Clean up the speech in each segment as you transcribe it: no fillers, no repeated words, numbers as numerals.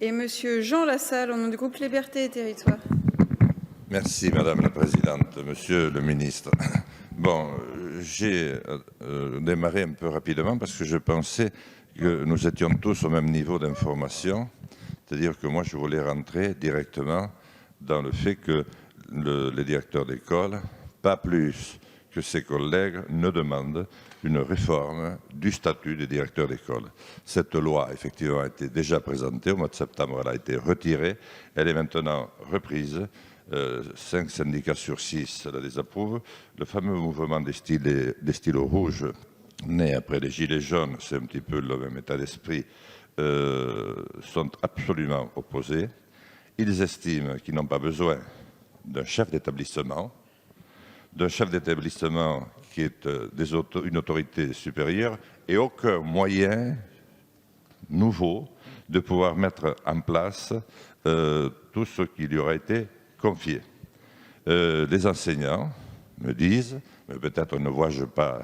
Et Monsieur Jean Lassalle, au nom du groupe Liberté et Territoires. Merci Madame la Présidente, Monsieur le Ministre. Bon, j'ai démarré un peu rapidement parce que je pensais que nous étions tous au même niveau d'information, c'est-à-dire que moi je voulais rentrer directement dans le fait que les directeurs d'école, pas plus que ses collègues, ne demandent une réforme du statut des directeurs d'école. Cette loi, effectivement, a été déjà présentée. Au mois de septembre, elle a été retirée. Elle est maintenant reprise. 5 syndicats sur 6 la désapprouvent. Le fameux mouvement des stylos rouges, né après les Gilets jaunes, c'est un petit peu le même état d'esprit, sont absolument opposés. Ils estiment qu'ils n'ont pas besoin d'un chef d'établissement, qui est une autorité supérieure, et aucun moyen nouveau de pouvoir mettre en place tout ce qui lui aura été confié. Les enseignants me disent, mais peut-être ne vois-je pas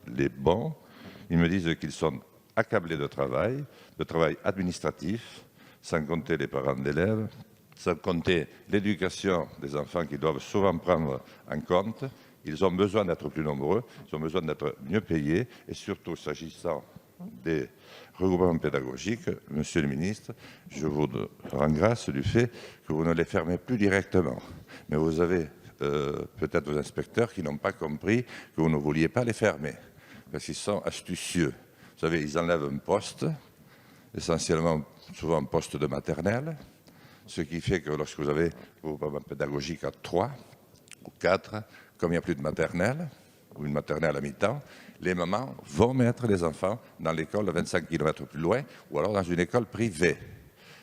les bons, ils me disent qu'ils sont accablés de travail administratif, sans compter les parents d'élèves, sans compter l'éducation des enfants qu'ils doivent souvent prendre en compte. Ils ont besoin d'être plus nombreux, ils ont besoin d'être mieux payés, et surtout s'agissant des regroupements pédagogiques, Monsieur le Ministre, je vous rends grâce du fait que vous ne les fermez plus directement. Mais vous avez peut-être vos inspecteurs qui n'ont pas compris que vous ne vouliez pas les fermer, parce qu'ils sont astucieux. Vous savez, ils enlèvent un poste, essentiellement souvent un poste de maternelle, ce qui fait que lorsque vous avez un regroupement pédagogique à 3 ou 4, comme il n'y a plus de maternelle, ou une maternelle à mi-temps, les mamans vont mettre les enfants dans l'école 25 km plus loin ou alors dans une école privée.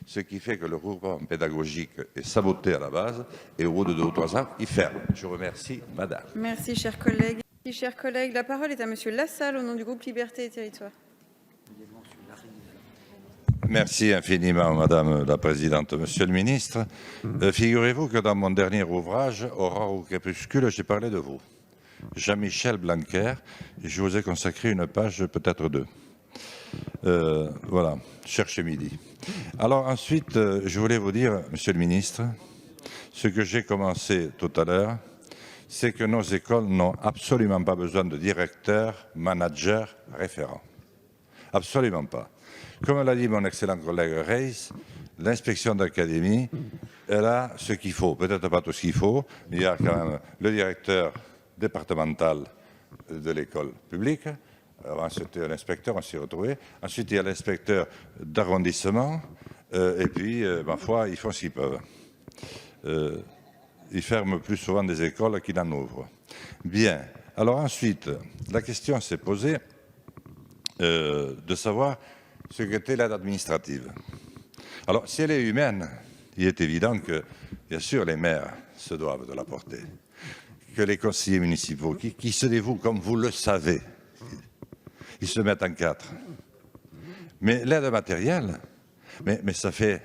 Ce qui fait que le regroupement pédagogique est saboté à la base et au bout de 2 ou 3 ans, il ferme. Je vous remercie, Madame. Merci, chers collègues. Merci, chers collègues. La parole est à Monsieur Lassalle, au nom du groupe Liberté et Territoires. Merci infiniment, Madame la Présidente. Monsieur le Ministre, figurez-vous que dans mon dernier ouvrage, Aurore au crépuscule, j'ai parlé de vous. Jean-Michel Blanquer, je vous ai consacré une page, peut-être 2. Voilà, cherchez midi. Alors ensuite, je voulais vous dire, Monsieur le Ministre, ce que j'ai commencé tout à l'heure, c'est que nos écoles n'ont absolument pas besoin de directeurs, managers, référents. Absolument pas. Comme l'a dit mon excellent collègue Reis, l'inspection d'académie, elle a ce qu'il faut. Peut-être pas tout ce qu'il faut, mais il y a quand même le directeur départemental de l'école publique. Avant, c'était un inspecteur, on s'y est retrouvé. Ensuite, il y a l'inspecteur d'arrondissement. Et puis, ma foi, ils font ce qu'ils peuvent. Ils ferment plus souvent des écoles qu'ils n'en ouvrent. Bien. Alors ensuite, la question s'est posée de savoir ce qu'était l'aide administrative. Alors, si elle est humaine, il est évident que, bien sûr, les maires se doivent de l'apporter, que les conseillers municipaux, qui se dévouent, comme vous le savez, ils se mettent en 4. Mais l'aide matérielle, mais ça fait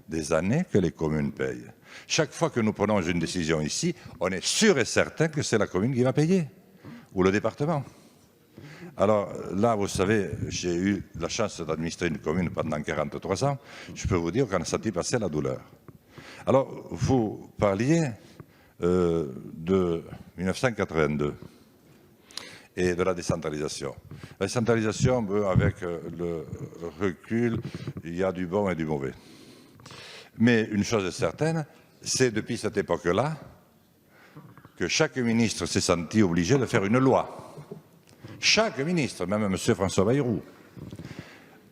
des années que les communes payent. Chaque fois que nous prenons une décision ici, on est sûr et certain que c'est la commune qui va payer, ou le département. Alors là, vous savez, j'ai eu la chance d'administrer une commune pendant 43 ans. Je peux vous dire qu'on a senti passer la douleur. Alors, vous parliez de 1982 et de la décentralisation. La décentralisation, avec le recul, il y a du bon et du mauvais. Mais une chose est certaine, c'est depuis cette époque-là que chaque ministre s'est senti obligé de faire une loi. Chaque ministre, même M. François Bayrou,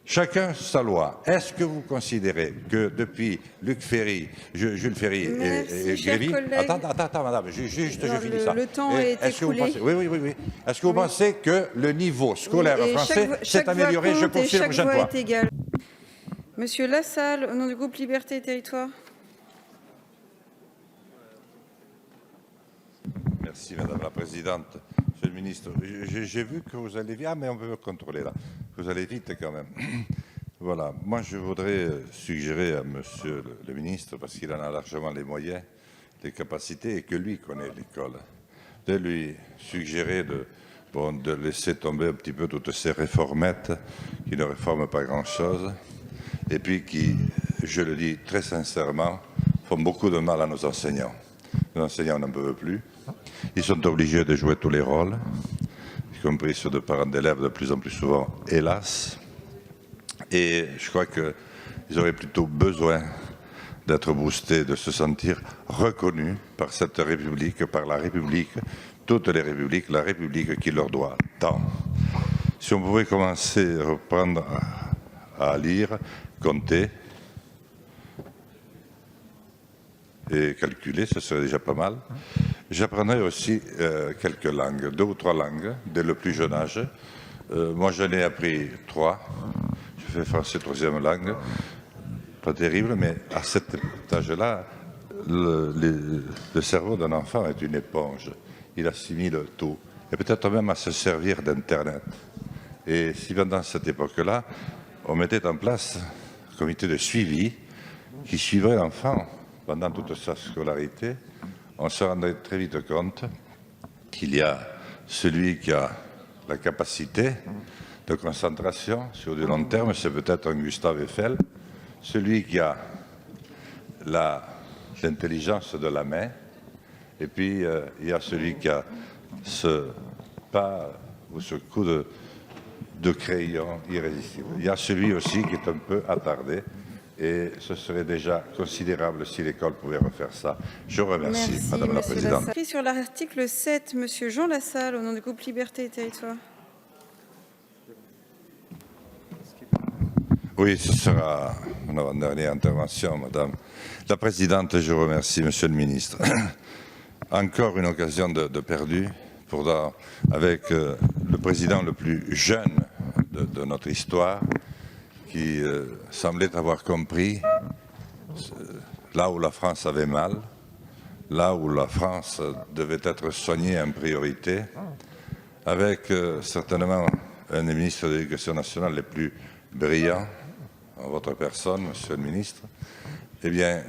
chacun sa loi. Est-ce que vous considérez que depuis Jules Ferry et Grévy... Attends, madame, juste je finis ça. Le temps est écoulé. Oui. Est-ce que vous pensez que le niveau scolaire français s'est amélioré? Je poursuis la prochaine fois. Monsieur Lassalle, au nom du groupe Liberté et Territoires. Merci, Madame la Présidente. Monsieur le Ministre, j'ai vu que vous allez vite. Ah, mais on peut me contrôler là. Vous allez vite quand même. Voilà. Moi, je voudrais suggérer à Monsieur le Ministre, parce qu'il en a largement les moyens, les capacités, et que lui connaît l'école, de lui suggérer de laisser tomber un petit peu toutes ces réformettes qui ne réforment pas grand-chose, et puis qui je le dis très sincèrement, font beaucoup de mal à nos enseignants. Nos enseignants n'en peuvent plus. Ils sont obligés de jouer tous les rôles, y compris ceux de parents d'élèves de plus en plus souvent, hélas. Et je crois qu'ils auraient plutôt besoin d'être boostés, de se sentir reconnus par cette République, par la République, toutes les républiques, la République qui leur doit tant. Si on pouvait commencer à reprendre à lire, compter et calculer, ce serait déjà pas mal. J'apprendrai aussi quelques langues, 2 ou 3 langues, dès le plus jeune âge. Moi, j'en ai appris 3. Je fais français 3e langue. Pas terrible, mais à cet âge-là, le cerveau d'un enfant est une éponge. Il assimile tout. Et peut-être même à se servir d'Internet. Et si pendant cette époque-là, on mettait en place un comité de suivi qui suivrait l'enfant pendant toute sa scolarité, on se rendrait très vite compte qu'il y a celui qui a la capacité de concentration sur du long terme, c'est peut-être un Gustave Eiffel, celui qui a l'intelligence de la main, et puis il y a celui qui a ce pas ou ce coup de crayon irrésistible. Il y a celui aussi qui est un peu attardé, et ce serait déjà considérable si l'école pouvait refaire ça. Je vous remercie, Merci, Madame la Présidente. Lassalle. Sur l'article 7, Monsieur Jean Lassalle, au nom du groupe Liberté et Territoires. Oui, ce sera mon avant-dernière intervention, Madame la Présidente. Je vous remercie, Monsieur le Ministre. Encore une occasion de perdu avec le président le plus jeune de notre histoire, qui semblait avoir compris là où la France avait mal, là où la France devait être soignée en priorité, avec certainement un des ministres de l'Éducation nationale les plus brillants, en votre personne, Monsieur le Ministre. Eh bien,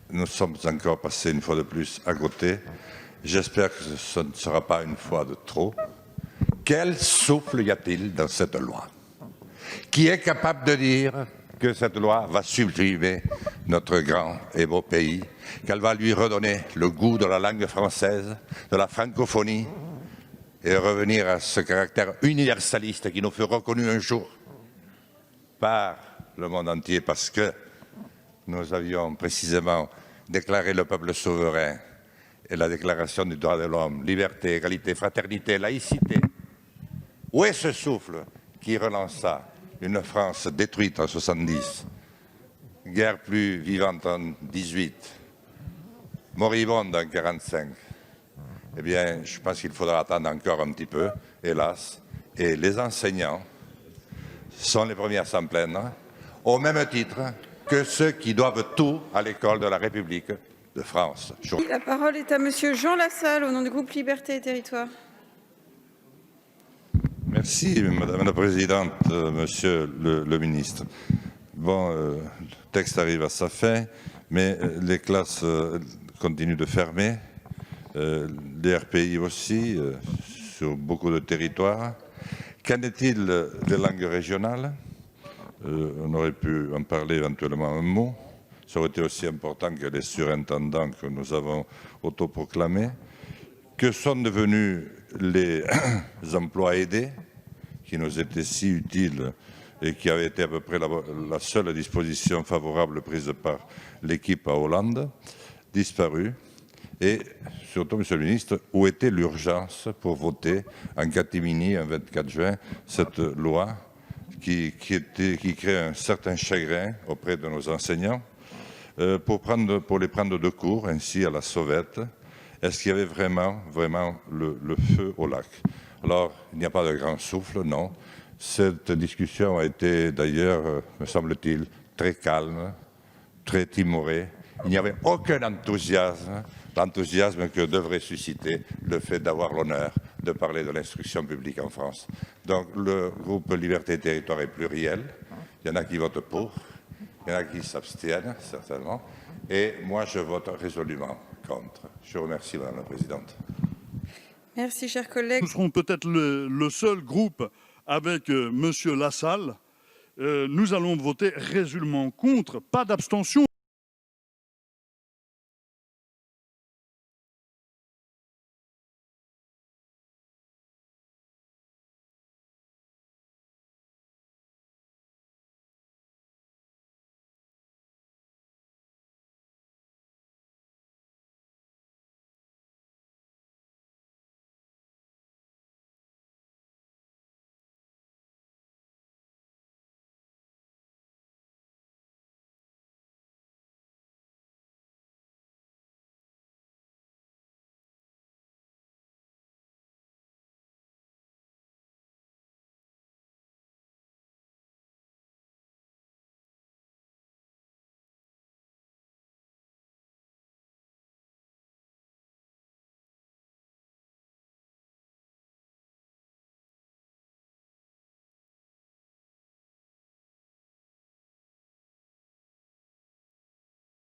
nous sommes encore passés une fois de plus à côté. J'espère que ce ne sera pas une fois de trop. Quel souffle y a-t-il dans cette loi? Qui est capable de dire que cette loi va sublimer notre grand et beau pays, qu'elle va lui redonner le goût de la langue française, de la francophonie, et revenir à ce caractère universaliste qui nous fut reconnu un jour par le monde entier, parce que nous avions précisément déclaré le peuple souverain et la déclaration des droits de l'homme, liberté, égalité, fraternité, laïcité. Où est ce souffle qui relança une France détruite en 70, guerre plus vivante en 18, moribonde en 45? Eh bien, je pense qu'il faudra attendre encore un petit peu, hélas. Et les enseignants sont les premiers à s'en plaindre, au même titre que ceux qui doivent tout à l'école de la République de France. La parole est à Monsieur Jean Lassalle, au nom du groupe Liberté et Territoires. Merci, Madame la Présidente, Monsieur le Ministre. Bon, le texte arrive à sa fin, mais les classes continuent de fermer, les RPI aussi, sur beaucoup de territoires. Qu'en est-il des langues régionales? On aurait pu en parler éventuellement un mot. Ça aurait été aussi important que les surintendants que nous avons autoproclamés. Que sont devenus les emplois aidés qui nous étaient si utiles et qui avaient été à peu près la seule disposition favorable prise par l'équipe à Hollande, disparus? Et surtout, Monsieur le Ministre, où était l'urgence pour voter en catimini, un 24 juin, cette loi qui crée un certain chagrin auprès de nos enseignants pour les prendre de court, ainsi à la sauvette? Est-ce qu'il y avait vraiment le feu au lac? Alors, il n'y a pas de grand souffle, non. Cette discussion a été d'ailleurs, me semble-t-il, très calme, très timorée. Il n'y avait aucun enthousiasme, l'enthousiasme que devrait susciter le fait d'avoir l'honneur de parler de l'instruction publique en France. Donc, le groupe Liberté et Territoire est pluriel. Il y en a qui votent pour, il y en a qui s'abstiennent, certainement. Et moi, je vote résolument contre. Je vous remercie, Madame la Présidente. Merci, chers collègues. Nous serons peut-être le seul groupe avec Monsieur Lassalle nous allons voter résolument contre, pas d'abstention.